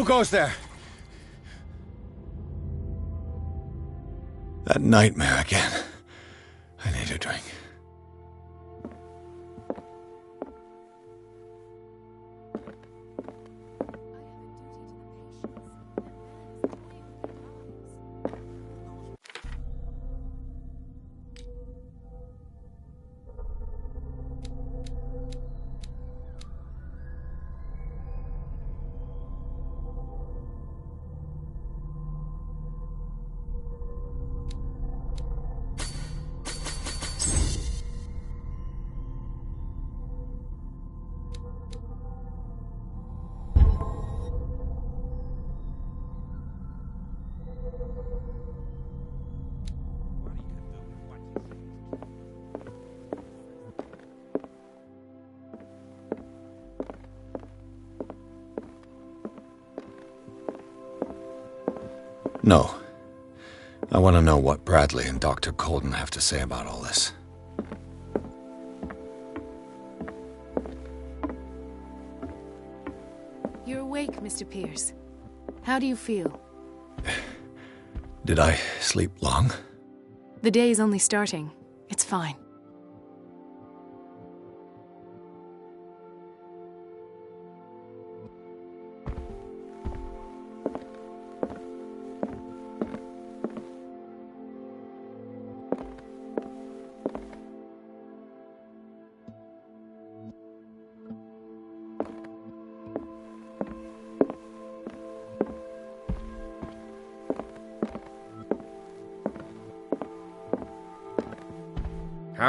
Who goes there? That nightmare again. I need a drink. No. I want to know what Bradley and Dr. Colden have to say about all this. You're awake, Mr. Pierce. How do you feel? Did I sleep long? The day is only starting. It's fine.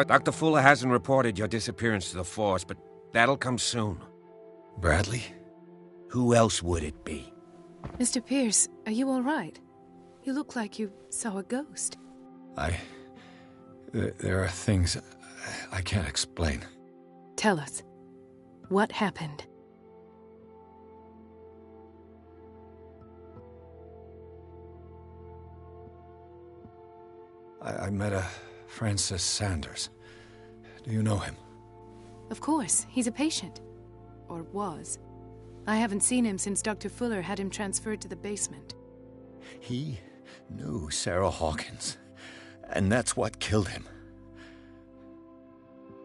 Dr. Fuller hasn't reported your disappearance to the force, but that'll come soon. Bradley? Who else would it be? Mr. Pierce, are you all right? You look like you saw a ghost. There are things I can't explain. Tell us. What happened? I met a Francis Sanders. Do you know him? Of course, he's a patient. Or was. I haven't seen him since Dr. Fuller had him transferred to the basement. He knew Sarah Hawkins, and that's what killed him.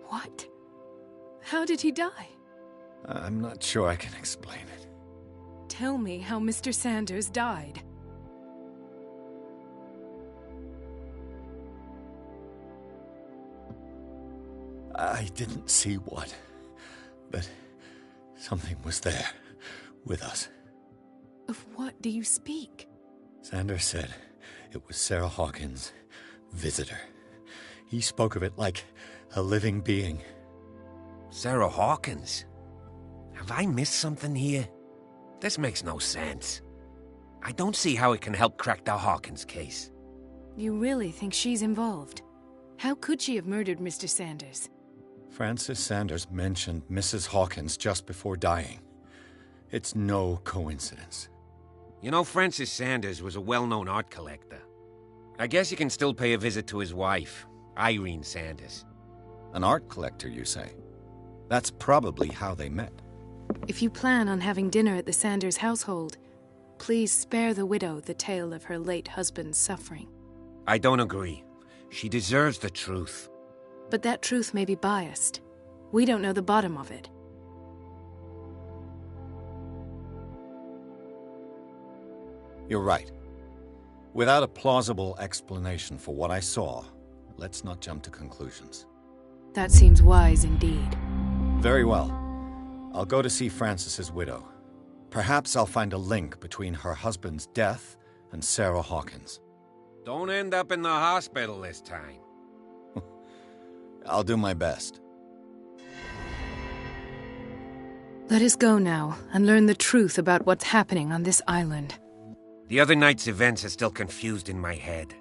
What? How did he die? I'm not sure I can explain it. Tell me how Mr. Sanders died. I didn't see what, but something was there, with us. Of what do you speak? Sanders said it was Sarah Hawkins' visitor. He spoke of it like a living being. Sarah Hawkins? Have I missed something here? This makes no sense. I don't see how it can help crack the Hawkins case. You really think she's involved? How could she have murdered Mr. Sanders? Francis Sanders mentioned Mrs. Hawkins just before dying. It's no coincidence. You know, Francis Sanders was a well-known art collector. I guess you can still pay a visit to his wife, Irene Sanders. An art collector, you say? That's probably how they met. If you plan on having dinner at the Sanders household, please spare the widow the tale of her late husband's suffering. I don't agree. She deserves the truth. But that truth may be biased. We don't know the bottom of it. You're right. Without a plausible explanation for what I saw, let's not jump to conclusions. That seems wise indeed. Very well. I'll go to see Francis's widow. Perhaps I'll find a link between her husband's death and Sarah Hawkins. Don't end up in the hospital this time. I'll do my best. Let us go now and learn the truth about what's happening on this island. The other night's events are still confused in my head.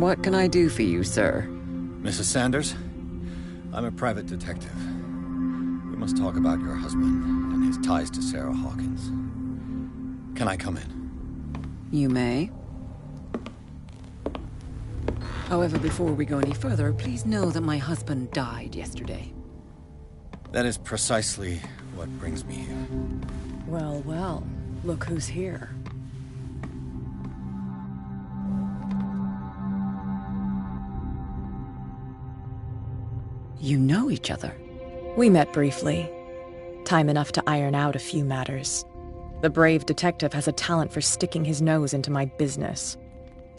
What can I do for you, sir? Mrs. Sanders, I'm a private detective. We must talk about your husband and his ties to Sarah Hawkins. Can I come in? You may. However, before we go any further, please know that my husband died yesterday. That is precisely what brings me here. Well, well. Look who's here. You know each other? We met briefly. Time enough to iron out a few matters. The brave detective has a talent for sticking his nose into my business.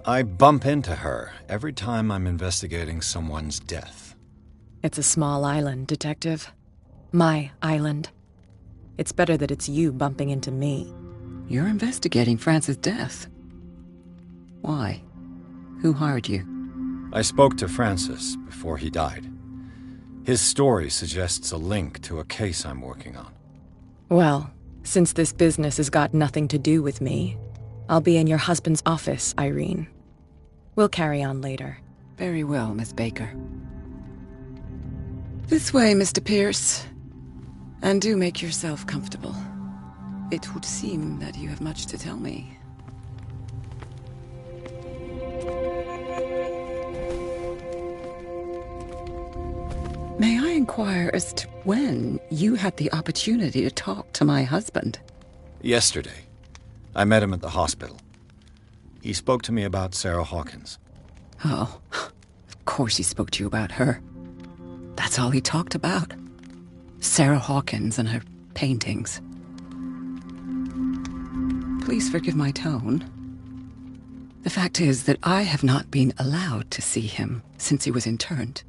I bump into her every time I'm investigating someone's death. It's a small island, Detective. My island. It's better that it's you bumping into me. You're investigating Francis' death. Why? Who hired you? I spoke to Francis before he died. His story suggests a link to a case I'm working on. Well, since this business has got nothing to do with me, I'll be in your husband's office, Irene. We'll carry on later. Very well, Miss Baker. This way, Mr. Pierce. And do make yourself comfortable. It would seem that you have much to tell me. May I inquire as to when you had the opportunity to talk to my husband? Yesterday. I met him at the hospital. He spoke to me about Sarah Hawkins. Oh, of course he spoke to you about her. That's all he talked about. Sarah Hawkins and her paintings. Please forgive my tone. The fact is that I have not been allowed to see him since he was interned.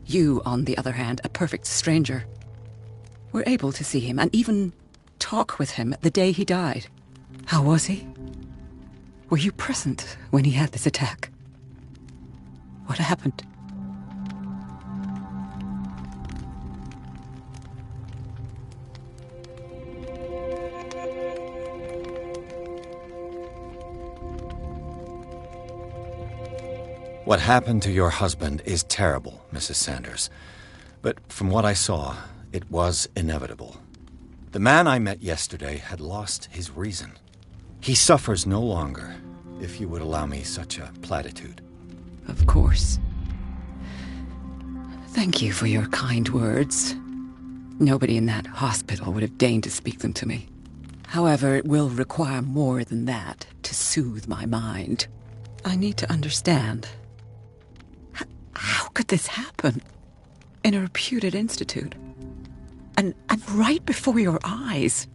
You, on the other hand, a perfect stranger, were able to see him and even talk with him the day he died. How was he? Were you present when he had this attack? What happened? What happened to your husband is terrible, Mrs. Sanders. But from what I saw, it was inevitable. The man I met yesterday had lost his reason. He suffers no longer, if you would allow me such a platitude. Of course. Thank you for your kind words. Nobody in that hospital would have deigned to speak them to me. However, it will require more than that to soothe my mind. I need to understand. How could this happen? In a reputed institute? And right before your eyes?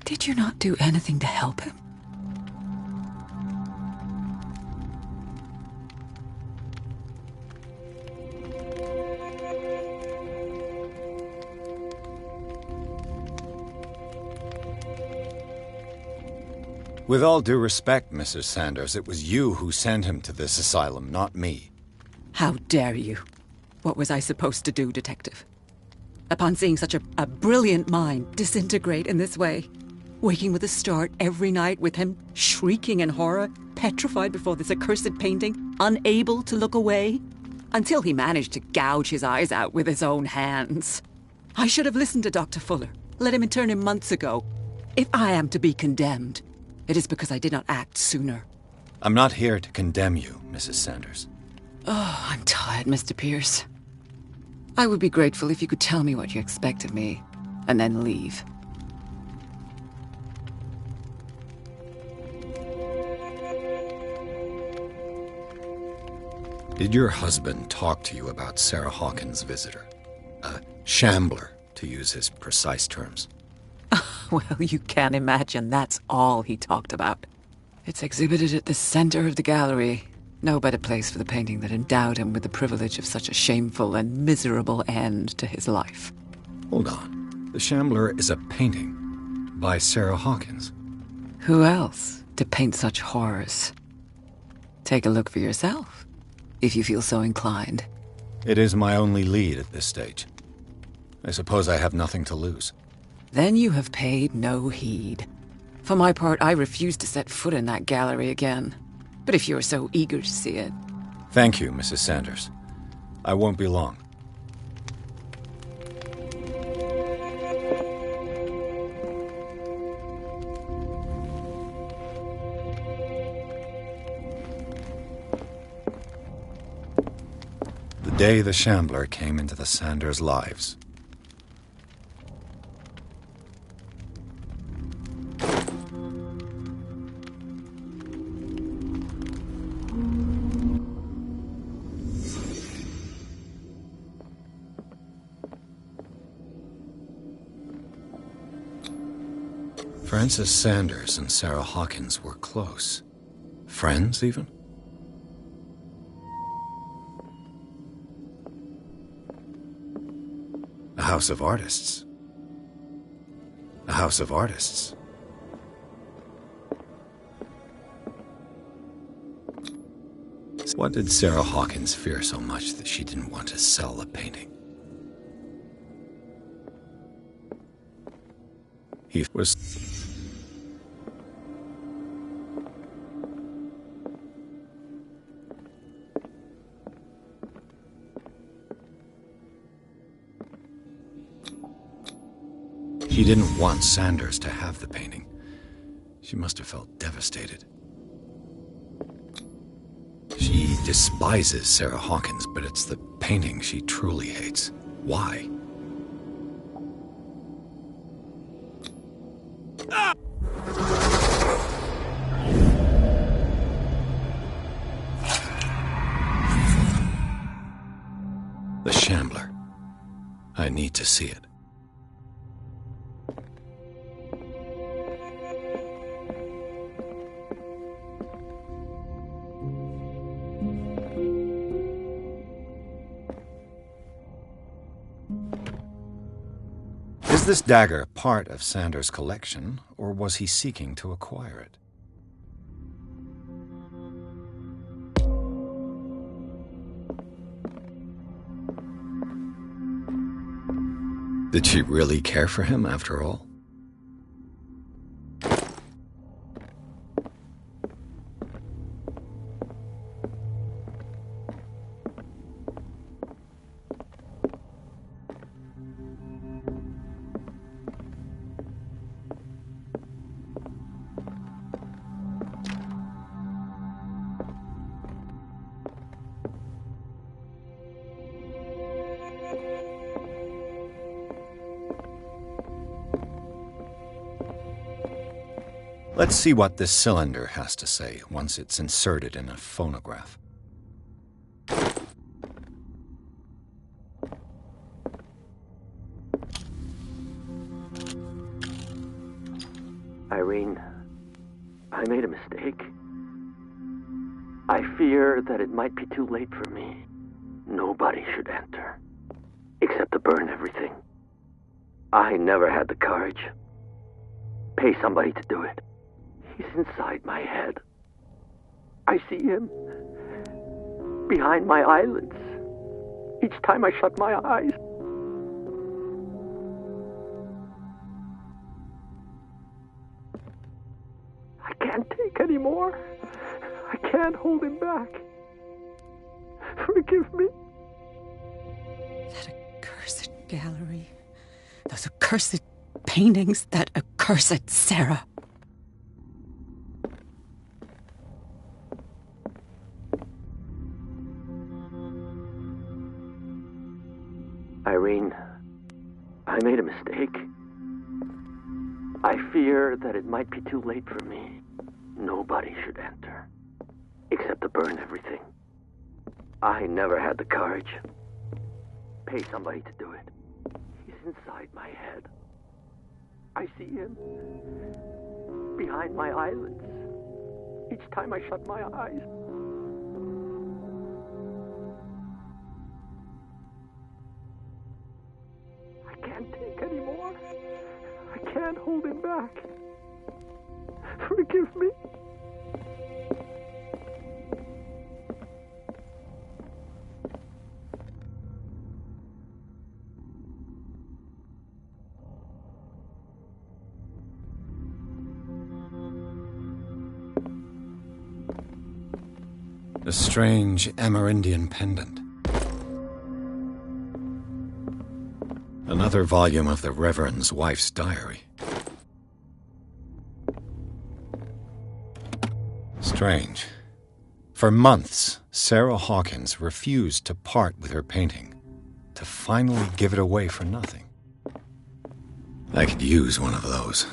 Did you not do anything to help him? With all due respect, Mrs. Sanders, it was you who sent him to this asylum, not me. How dare you? What was I supposed to do, Detective? Upon seeing such a brilliant mind disintegrate in this way, waking with a start every night with him shrieking in horror, petrified before this accursed painting, unable to look away, until he managed to gouge his eyes out with his own hands. I should have listened to Dr. Fuller, let him intern him months ago. If I am to be condemned, it is because I did not act sooner. I'm not here to condemn you, Mrs. Sanders. Oh, I'm tired, Mr. Pierce. I would be grateful if you could tell me what you expect of me, and then leave. Did your husband talk to you about Sarah Hawkins' visitor? A shambler, to use his precise terms. Well, you can imagine that's all he talked about. It's exhibited at the center of the gallery. No better place for the painting that endowed him with the privilege of such a shameful and miserable end to his life. Hold on. The Shambler is a painting by Sarah Hawkins. Who else to paint such horrors? Take a look for yourself, if you feel so inclined. It is my only lead at this stage. I suppose I have nothing to lose. Then you have paid no heed. For my part, I refuse to set foot in that gallery again. But if you're so eager to see it, Thank you, Mrs. Sanders. I won't be long. The day the Shambler came into the Sanders' lives. Frances Sanders and Sarah Hawkins were close. Friends, even? A house of artists. A house of artists. What did Sarah Hawkins fear so much that she didn't want to sell the painting? He was... She didn't want Sanders to have the painting. She must have felt devastated. She despises Sarah Hawkins, but it's the painting she truly hates. Why? The Shambler. I need to see it. Is this dagger part of Sanders' collection, or was he seeking to acquire it? Did she really care for him after all? Let's see what this cylinder has to say once it's inserted in a phonograph. Irene, I made a mistake. I fear that it might be too late for me. Nobody should enter, except to burn everything. I never had the courage. Pay somebody to do it. He's inside my head. I see him behind my eyelids each time I shut my eyes. I can't take any more. I can't hold him back. Forgive me. That accursed gallery. Those accursed paintings. That accursed Sarah. Irene, I made a mistake. I fear that it might be too late for me. Nobody should enter, except to burn everything. I never had the courage. Pay somebody to do it. He's inside my head. I see him behind my eyelids each time I shut my eyes. I can't take any more. I can't hold him back. Forgive me. A strange Amerindian pendant. Another volume of the Reverend's wife's diary. Strange. For months, Sarah Hawkins refused to part with her painting, to finally give it away for nothing. I could use one of those.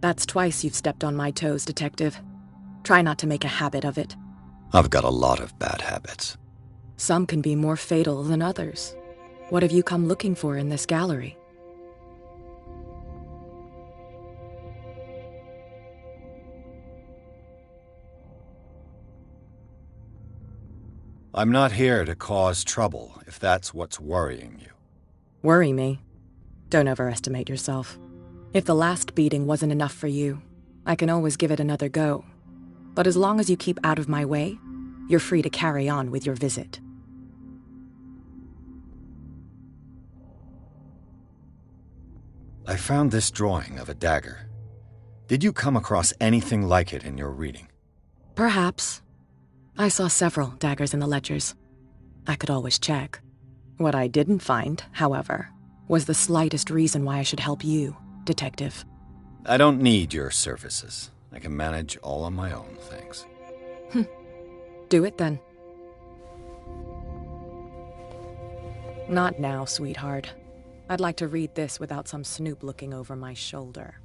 That's twice you've stepped on my toes, Detective. Try not to make a habit of it. I've got a lot of bad habits. Some can be more fatal than others. What have you come looking for in this gallery? I'm not here to cause trouble, if that's what's worrying you. Worry me? Don't overestimate yourself. If the last beating wasn't enough for you, I can always give it another go. But as long as you keep out of my way, you're free to carry on with your visit. I found this drawing of a dagger. Did you come across anything like it in your reading? Perhaps. I saw several daggers in the ledgers. I could always check. What I didn't find, however, was the slightest reason why I should help you, Detective. I don't need your services. I can manage all on my own, thanks. Do it then. Not now, sweetheart. I'd like to read this without some snoop looking over my shoulder.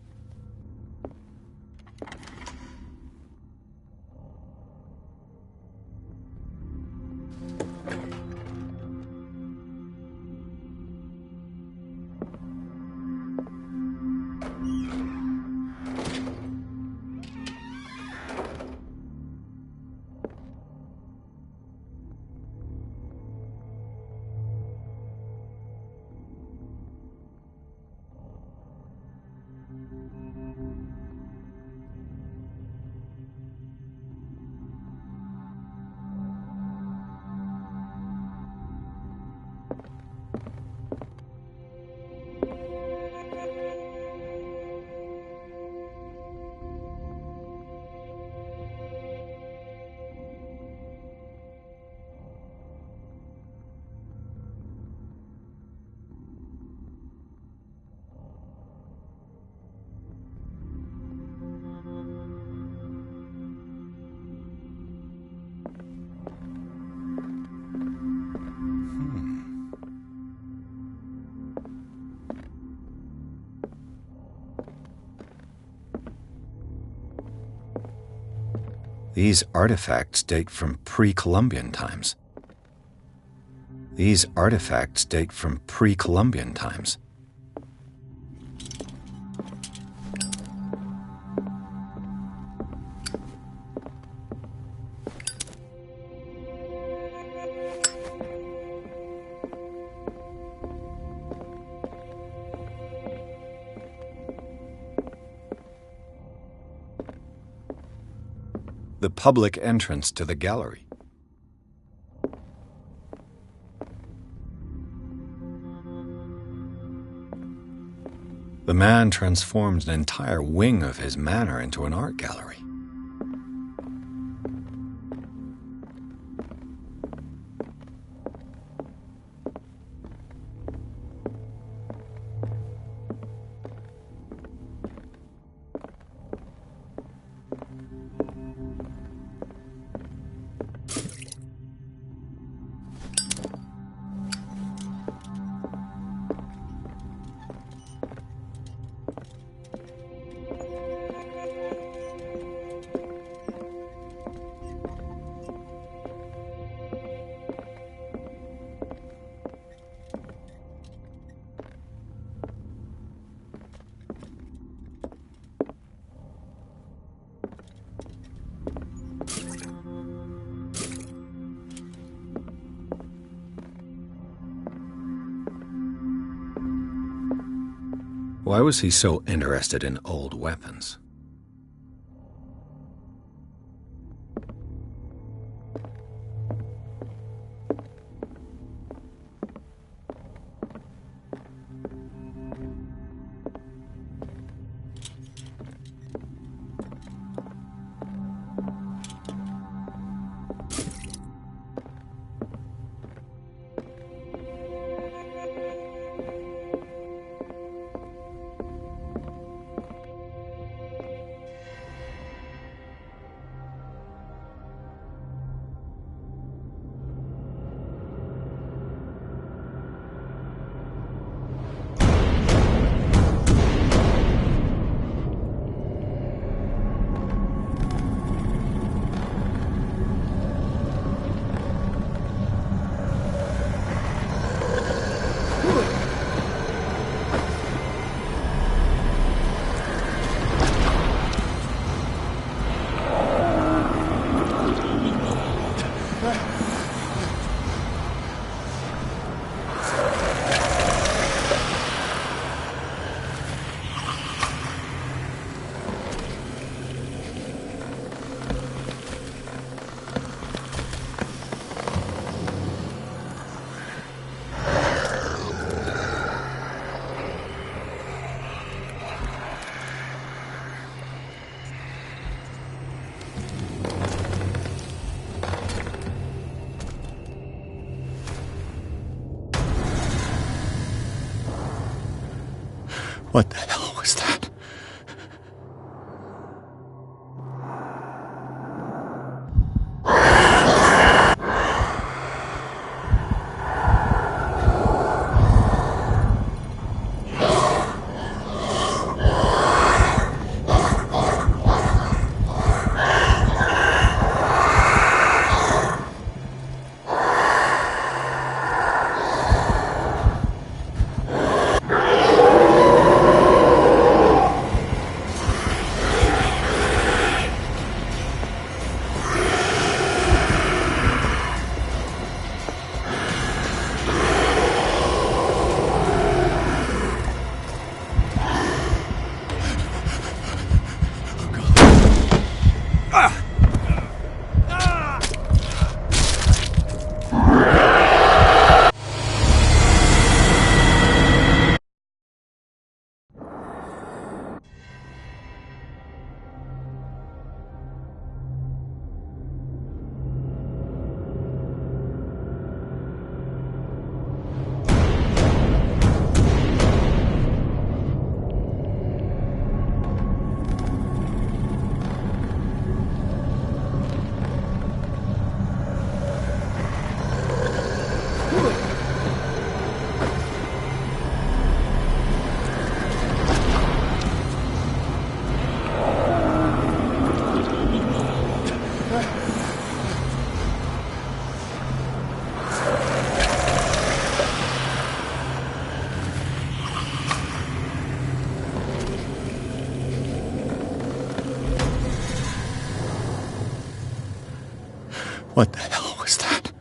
These artifacts date from pre-Columbian times. These artifacts date from pre-Columbian times. The public entrance to the gallery. The man transformed an entire wing of his manor into an art gallery. Why was he so interested in old weapons? What the hell was that? What the hell was that?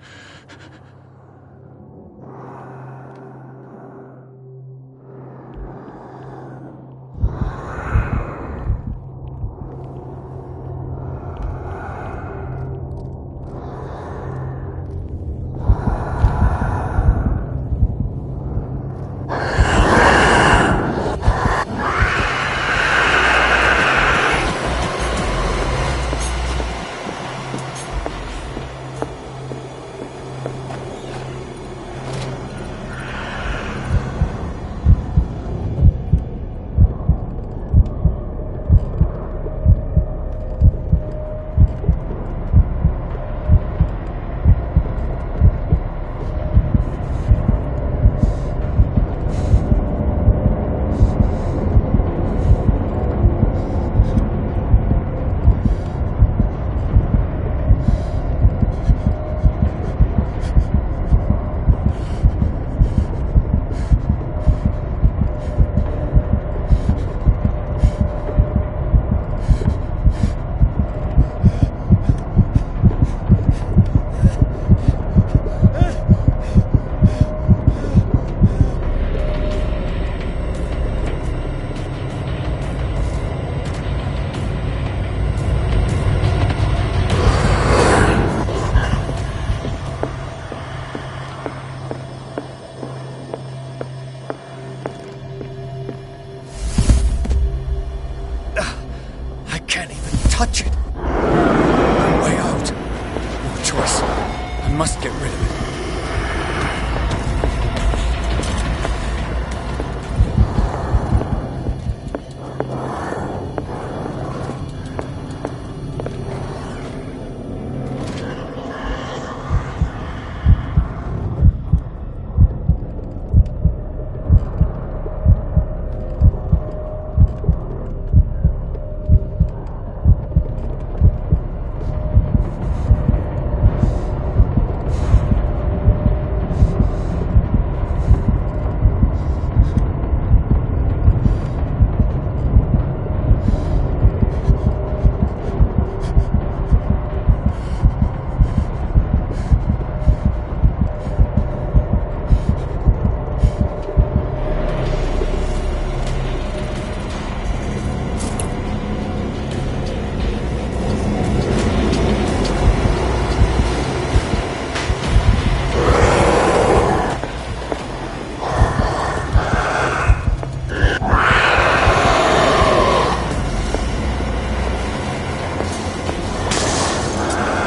Touch it! Way out. No choice. I must get rid of it.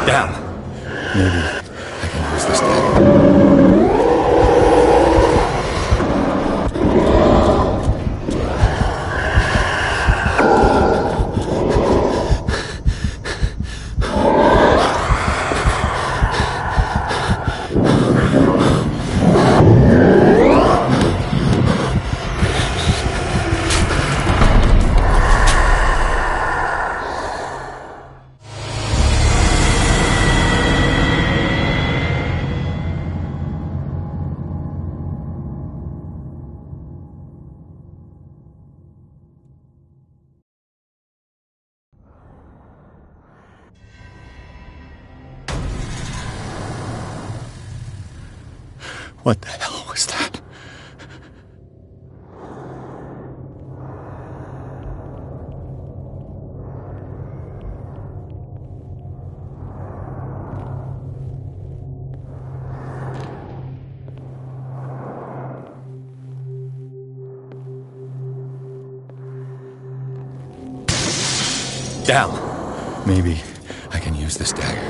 Damn. Maybe I can use this dagger. What the hell was that? Down. Maybe I can use this dagger.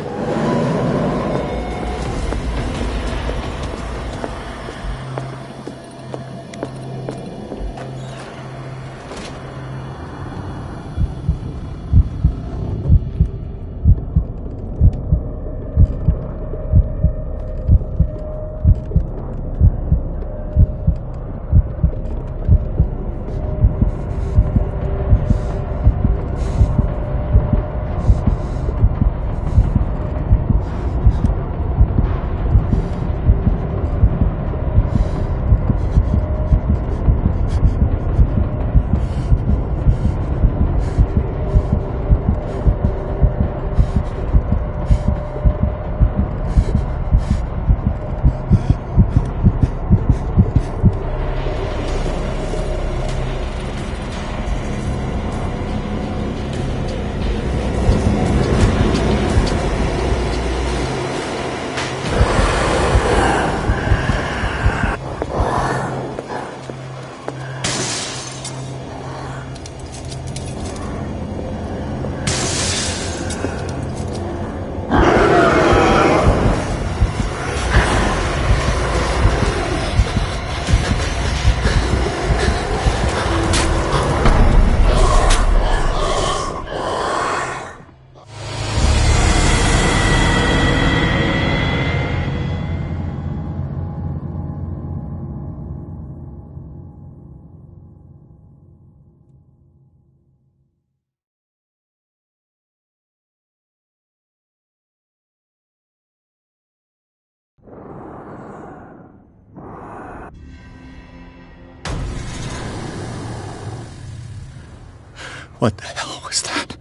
What the hell was that?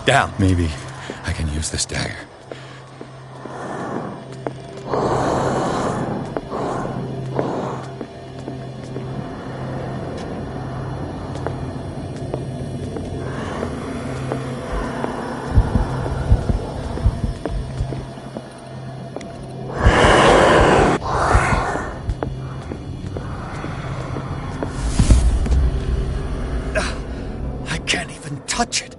Down. Maybe I can use this dagger. I can't even touch it.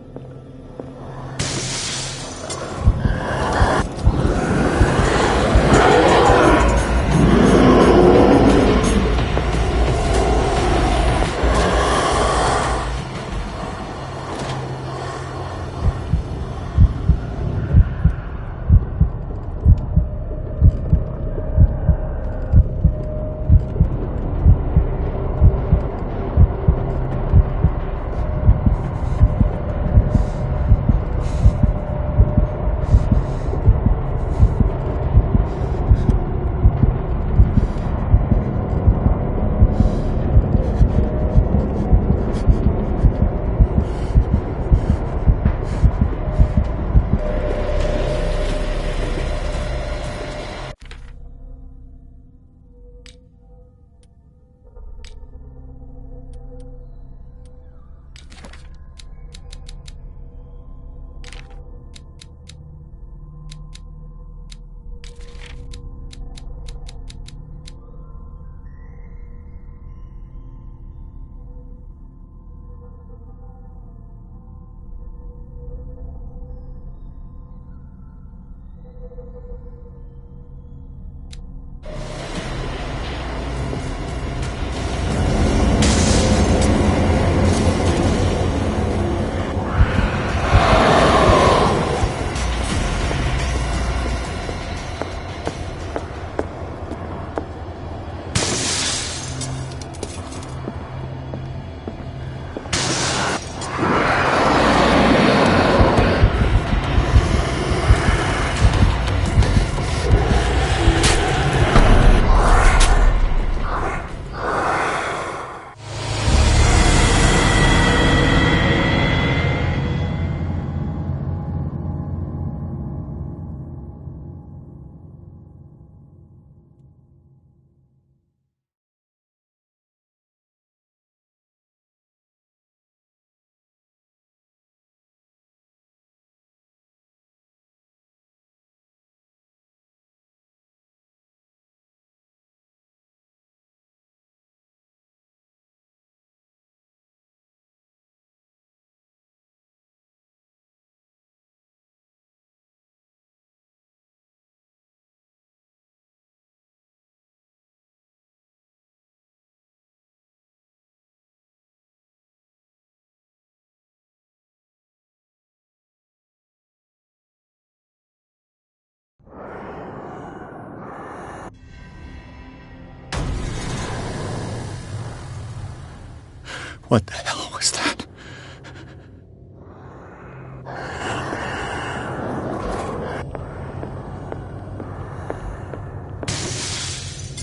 What the hell was that?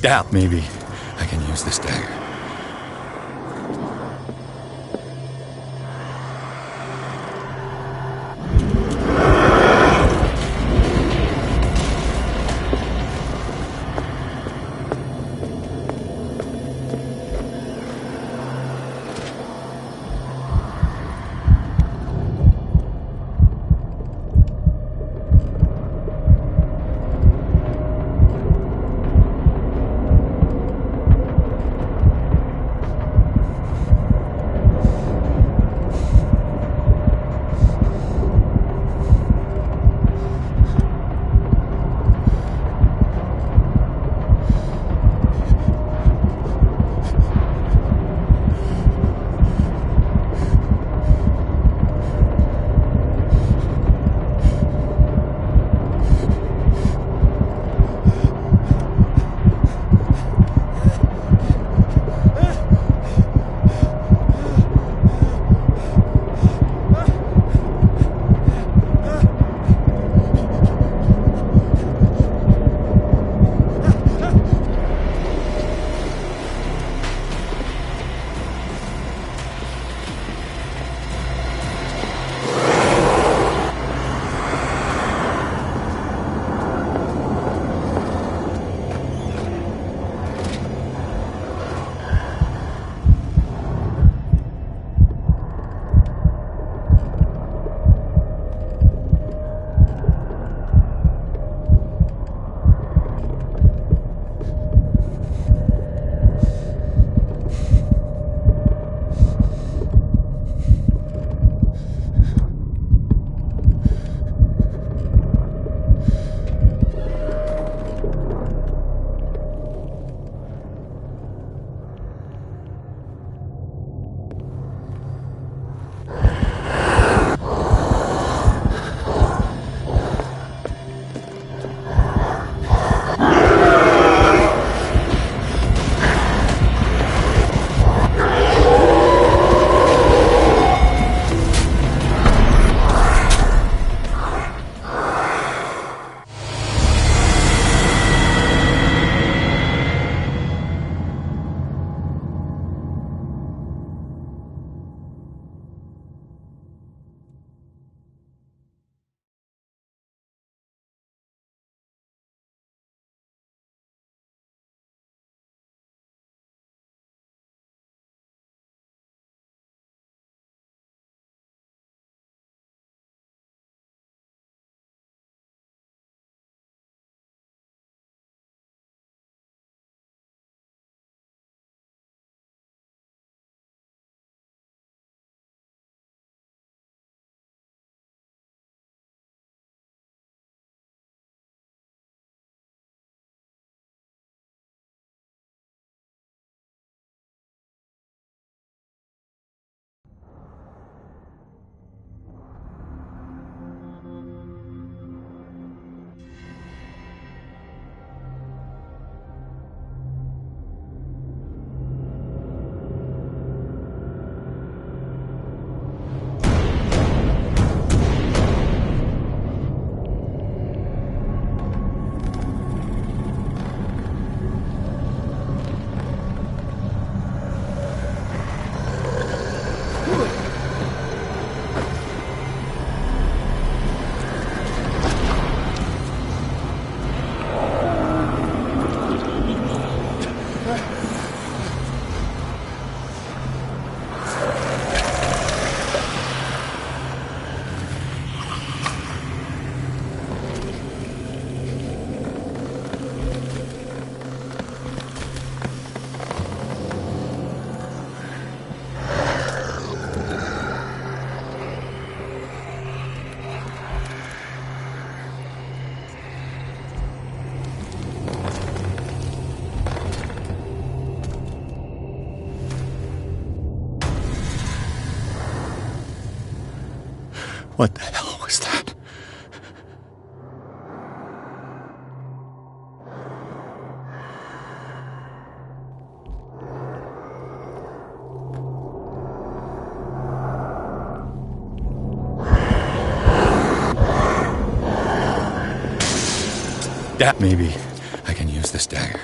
Down. Maybe I can use this dagger. What the hell was that? Maybe I can use this dagger.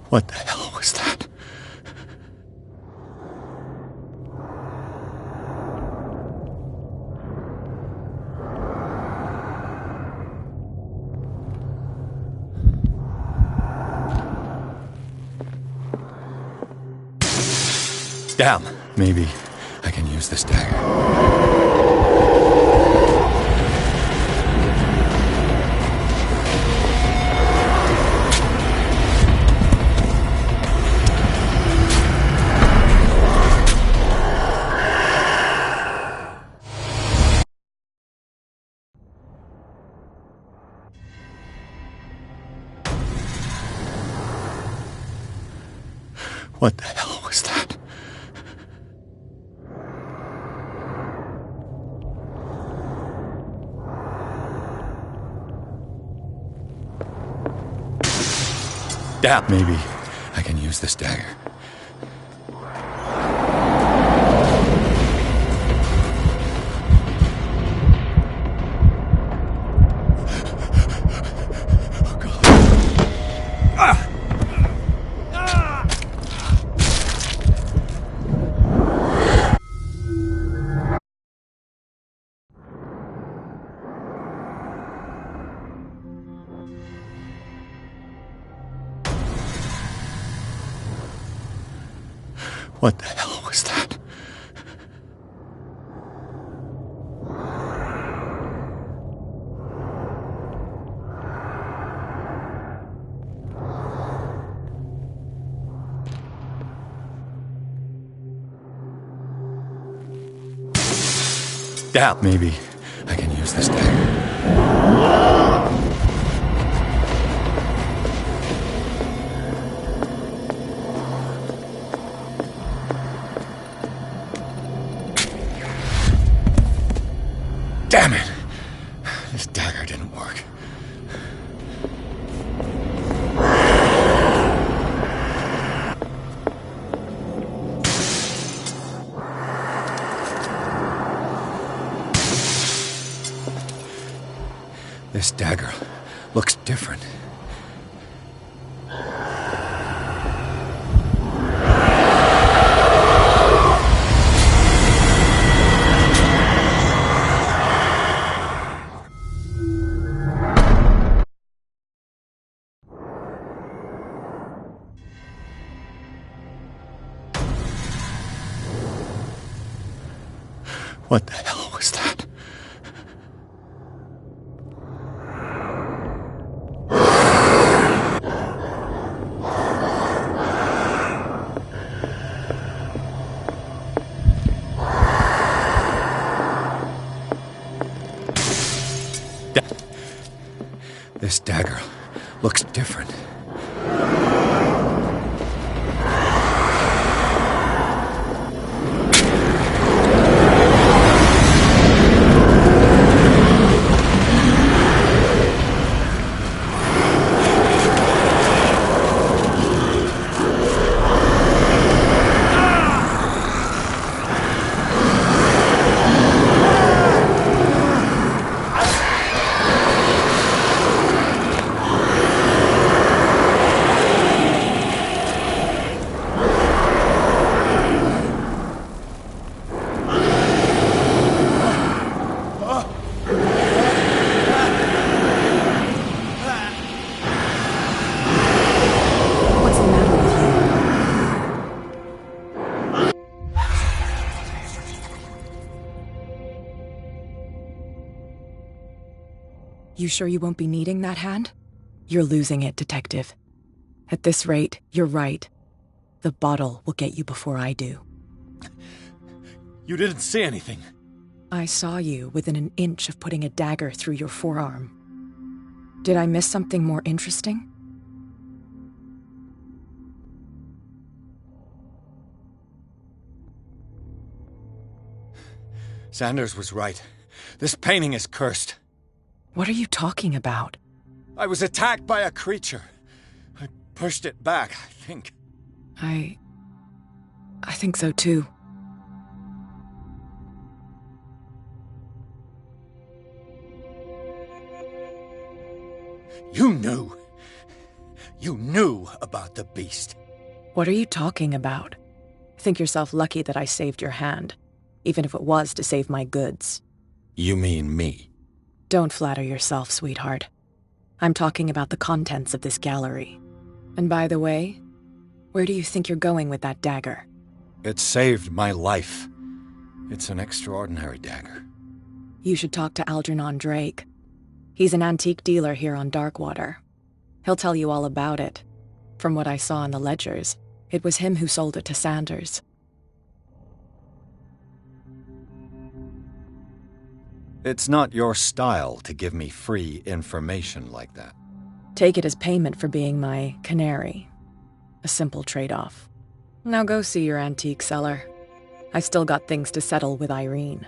What the hell was that? Damn! Maybe I can use this dagger. What the hell was that? Damn, maybe I can use this dagger. Oh, God. Ah! What the hell was that? Damn, maybe I can use this dagger. Damn it! This dagger didn't work. This dagger looks different. What the hell was that? This dagger looks different. You sure you won't be needing that hand? You're losing it, Detective. At this rate, you're right. The bottle will get you before I do. You didn't see anything. I saw you within an inch of putting a dagger through your forearm. Did I miss something more interesting? Sanders was right. This painting is cursed. What are you talking about? I was attacked by a creature. I pushed it back, I think. I think so too. You You knew about the beast. What are you talking about? Think yourself lucky that I saved your hand, even if it was to save my goods. You mean me? Don't flatter yourself, sweetheart. I'm talking about the contents of this gallery. And by the way, where do you think you're going with that dagger? It saved my life. It's an extraordinary dagger. You should talk to Algernon Drake. He's an antique dealer here on Darkwater. He'll tell you all about it. From what I saw in the ledgers, it was him who sold it to Sanders. It's not your style to give me free information like that. Take it as payment for being my canary. A simple trade-off. Now go see your antique seller. I've still got things to settle with Irene.